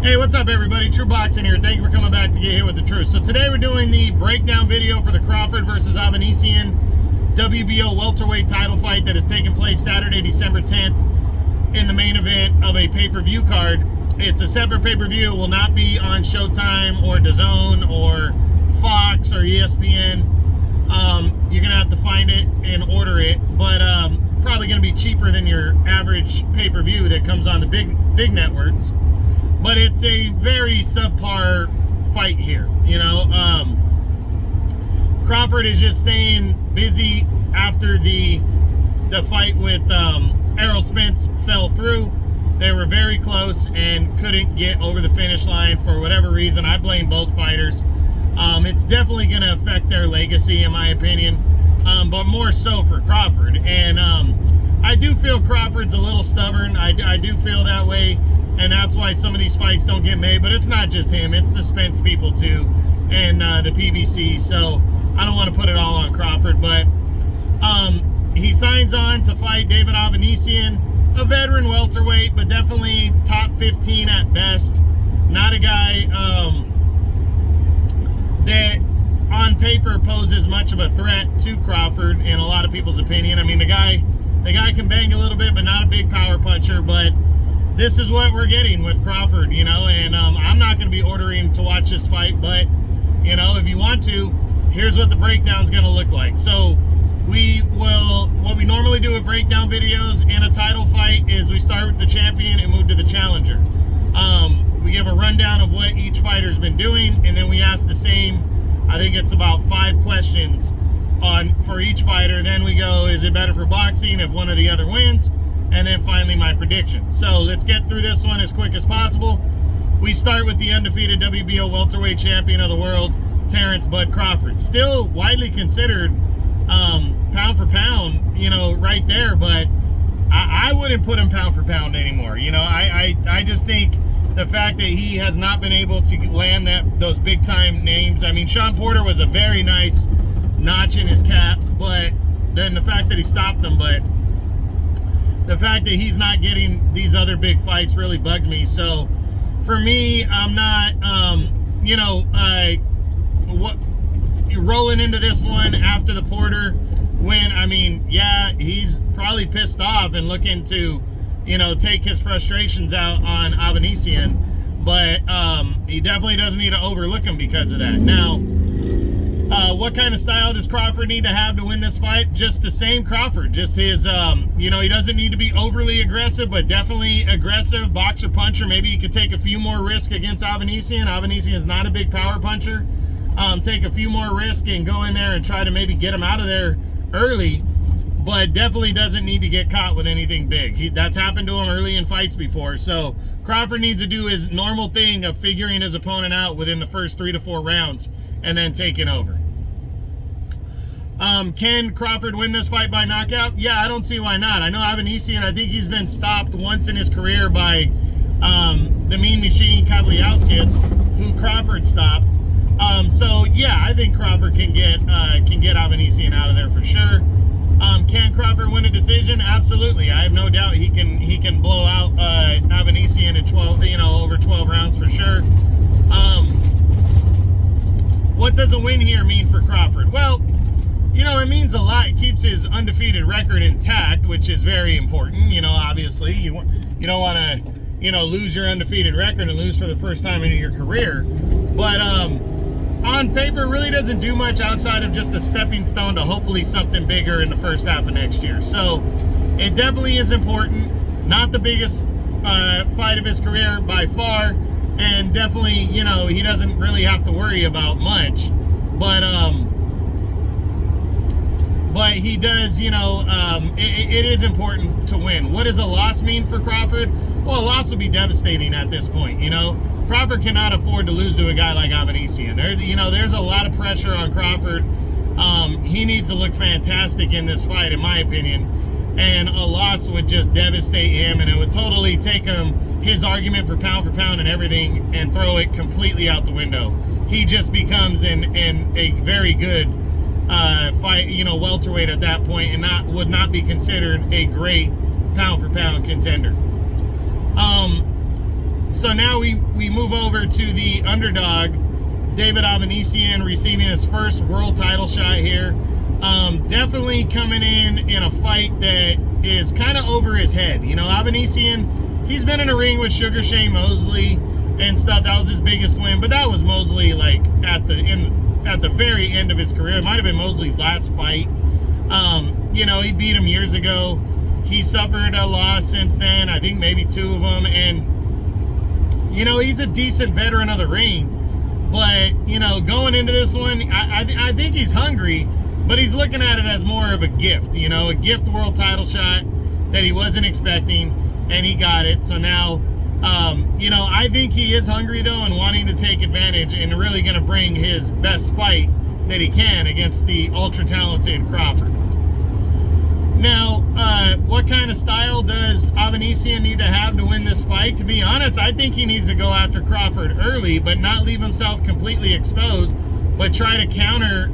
Hey, what's up everybody? True Boxing here. Thank you for coming back to get hit with the truth. So today we're doing the breakdown video for the Crawford versus Avanesyan WBO welterweight title fight that is taking place Saturday, December 10th in the main event of a pay-per-view card. It's a separate pay-per-view. It will not be on Showtime or DAZN or Fox or ESPN. You're going to have to find it and order it, but probably going to be cheaper than your average pay-per-view that comes on the big networks. But it's a very subpar fight here, you know. Crawford is just staying busy after the fight with Errol Spence fell through. They were very close and couldn't get over the finish line for whatever reason. I blame both fighters. It's definitely going to affect their legacy, in my opinion, but more so for Crawford. And I do feel Crawford's a little stubborn. I do feel that way. And that's why some of these fights don't get made. But it's not just him. It's the Spence people, too. And the PBC. So I don't want to put it all on Crawford. But he signs on to fight David Avanesyan, a veteran welterweight, but definitely top 15 at best. Not a guy that on paper poses much of a threat to Crawford, in a lot of people's opinion. I mean, the guy can bang a little bit, but not a big power puncher. But this is what we're getting with Crawford, you know, and I'm not going to be ordering to watch this fight, but, you know, if you want to, here's what the breakdown's going to look like. So what we normally do with breakdown videos in a title fight is we start with the champion and move to the challenger. We give a rundown of what each fighter's been doing, and then we ask the same, I think it's about 5 questions for each fighter. Then we go, is it better for boxing if one or the other wins? And then finally my prediction. So let's get through this one as quick as possible. We start with the undefeated WBO welterweight champion of the world, Terrence Bud Crawford. Still widely considered pound for pound, you know, right there, but I wouldn't put him pound for pound anymore. You know, I just think the fact that he has not been able to land those big time names. I mean, Sean Porter was a very nice notch in his cap, but then the fact that he stopped them, but the fact that he's not getting these other big fights really bugs me. So for me, I'm not, you know, rolling into this one after the Porter win. I mean, yeah, he's probably pissed off and looking to, you know, take his frustrations out on Avanesyan, but he definitely doesn't need to overlook him because of that. Now, what kind of style does Crawford need to have to win this fight? Just the same Crawford. Just his, you know, he doesn't need to be overly aggressive, but definitely aggressive boxer puncher. Maybe he could take a few more risks against Avanesyan. Avanesyan is not a big power puncher. Take a few more risks and go in there and try to maybe get him out of there early, but definitely doesn't need to get caught with anything big. That's happened to him early in fights before. So Crawford needs to do his normal thing of figuring his opponent out within the first 3 to 4 rounds and then taking over. Can Crawford win this fight by knockout? Yeah, I don't see why not. I know Avanesyan, I think he's been stopped once in his career by the Mean Machine Kavliauskas, who Crawford stopped. So yeah, I think Crawford can get Avanesyan out of there for sure. Can Crawford win a decision? Absolutely. I have no doubt he can blow out Avanesyan in 12, you know, over 12 rounds for sure. What does a win here mean for Crawford? Well, you know, it means a lot. It keeps his undefeated record intact, which is very important. You know, obviously, you don't want to, you know, lose your undefeated record and lose for the first time in your career. But on paper, it really doesn't do much outside of just a stepping stone to hopefully something bigger in the first half of next year. So it definitely is important. Not the biggest fight of his career by far, and definitely, you know, he doesn't really have to worry about much. But he does, you know, it is important to win. What does a loss mean for Crawford? Well, a loss would be devastating at this point, you know. Crawford cannot afford to lose to a guy like Avanesyan. You know, there's a lot of pressure on Crawford. He needs to look fantastic in this fight, in my opinion. And a loss would just devastate him, and it would totally take him, his argument for pound and everything, and throw it completely out the window. He just becomes a very good fight, you know, welterweight at that point, and would not be considered a great pound for pound contender. So now we move over to the underdog, David Avanesyan, receiving his first world title shot here. Definitely coming in a fight that is kind of over his head. You know, Avanesyan, he's been in a ring with Sugar Shane Mosley and stuff. That was his biggest win, but that was Mosley like at the very end of his career. It might have been Mosley's last fight. You know, he beat him years ago. He suffered a loss since then, I think maybe 2 of them, and you know, he's a decent veteran of the ring. But, you know, going into this one, I think he's hungry, but he's looking at it as more of a gift, you know, a gift world title shot that he wasn't expecting, and he got it. So now, you know, I think he is hungry, though, and wanting to take advantage and really going to bring his best fight that he can against the ultra-talented Crawford. Now, what kind of style does Avanesyan need to have to win this fight? To be honest, I think he needs to go after Crawford early, but not leave himself completely exposed, but try to counter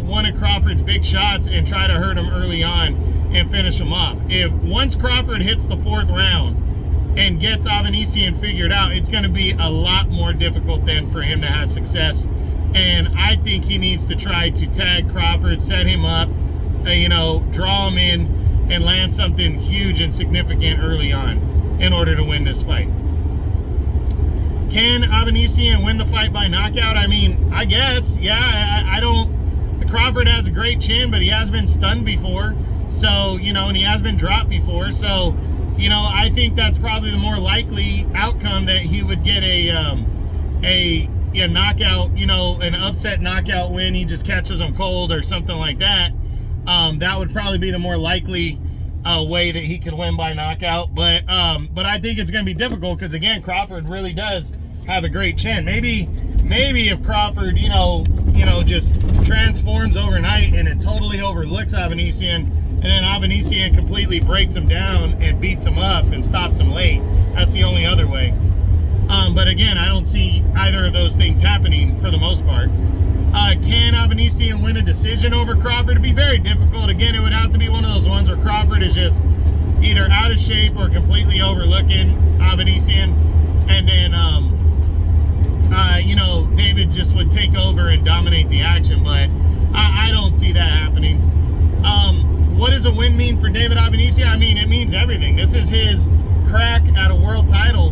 one of Crawford's big shots and try to hurt him early on and finish him off. If once Crawford hits the 4th round and gets Avanesyan figured out, it's going to be a lot more difficult then for him to have success. And I think he needs to try to tag Crawford, set him up, you know, draw him in and land something huge and significant early on in order to win this fight. Can Avanesyan win the fight by knockout? I mean, I guess, yeah. I don't. Crawford has a great chin, but he has been stunned before. So, you know, and he has been dropped before. So, you know, I think that's probably the more likely outcome, that he would get a knockout, you know, an upset knockout win. He just catches him cold or something like that. That would probably be the more likely way that he could win by knockout. But I think it's going to be difficult because, again, Crawford really does have a great chin. Maybe if Crawford, you know, just transforms overnight and it totally overlooks Avanesyan, and then Avanesyan completely breaks him down and beats him up and stops him late. That's the only other way. But again, I don't see either of those things happening for the most part. Can Avanesyan win a decision over Crawford? It'd be very difficult. Again, it would have to be one of those ones where Crawford is just either out of shape or completely overlooking Avanesyan, and then you know, David just would take over and dominate the action. But I don't see that happening. What does a win mean for David Avanesyan? I mean, it means everything. This is his crack at a world title,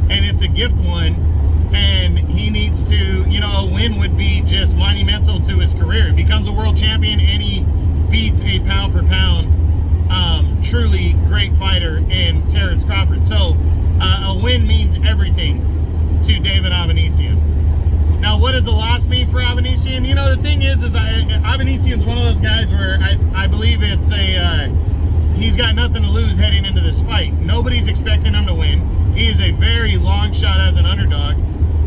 and it's a gift one. And he needs to, you know, a win would be just monumental to his career. He becomes a world champion and he beats a pound for pound, truly great fighter in Terrence Crawford. So a win means everything to David Avanesyan. Now, what does a loss mean for Avanesyan? You know, the thing is Avanesyan's one of those guys where I believe it's he's got nothing to lose heading into this fight. Nobody's expecting him to win. He is a very long shot as an underdog.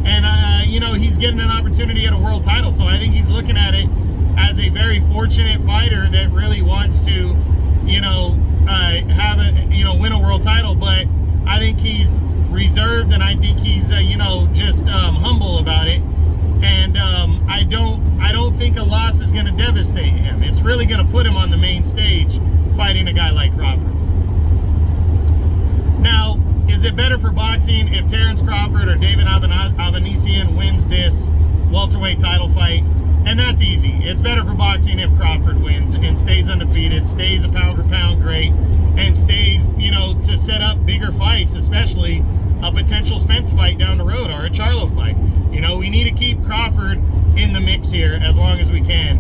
And, you know, he's getting an opportunity at a world title. So I think he's looking at it as a very fortunate fighter that really wants to, you know, have a, you know, win a world title. But I think he's reserved, and I think he's, you know, just humble about it. And I don't think a loss is going to devastate him. It's really going to put him on the main stage fighting a guy like Crawford. Now, is it better for boxing if Terrence Crawford or David Avanesyan wins this welterweight title fight? And that's easy. It's better for boxing if Crawford wins and stays undefeated, stays a pound for pound great, and stays, you know, to set up bigger fights, especially a potential Spence fight down the road or a Charlo fight. You know, we need to keep Crawford in the mix here as long as we can.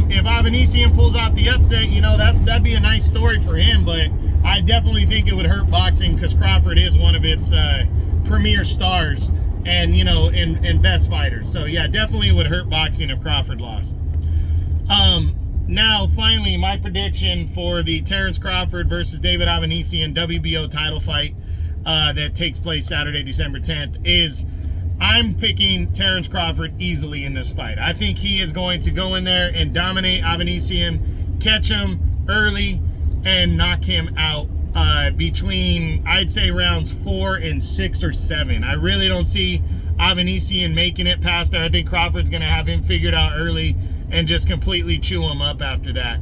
If Avanesyan pulls off the upset, you know, that'd be a nice story for him, but I definitely think it would hurt boxing because Crawford is one of its premier stars and, you know, and best fighters. So yeah, definitely would hurt boxing if Crawford lost. Now, finally, my prediction for the Terrence Crawford versus David Avanesyan WBO title fight that takes place Saturday, December 10th is I'm picking Terrence Crawford easily in this fight. I think he is going to go in there and dominate Avanesyan, catch him early, and knock him out between, I'd say, rounds 4 and 6 or 7. I really don't see Avanesyan making it past there. I think Crawford's going to have him figured out early and just completely chew him up after that.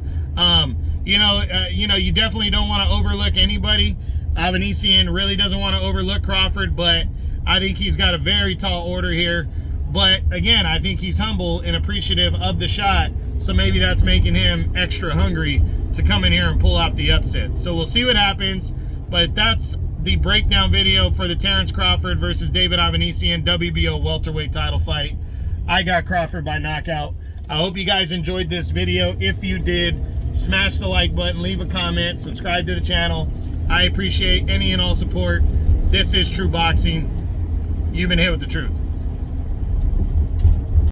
You know, you definitely don't want to overlook anybody. Avanesyan really doesn't want to overlook Crawford, but I think he's got a very tall order here. But again, I think he's humble and appreciative of the shot. So maybe that's making him extra hungry to come in here and pull off the upset. So we'll see what happens. But that's the breakdown video for the Terrence Crawford versus David Avanesyan WBO welterweight title fight. I got Crawford by knockout. I hope you guys enjoyed this video. If you did, smash the like button, leave a comment, subscribe to the channel. I appreciate any and all support. This is True Boxing. You've been hit with the truth.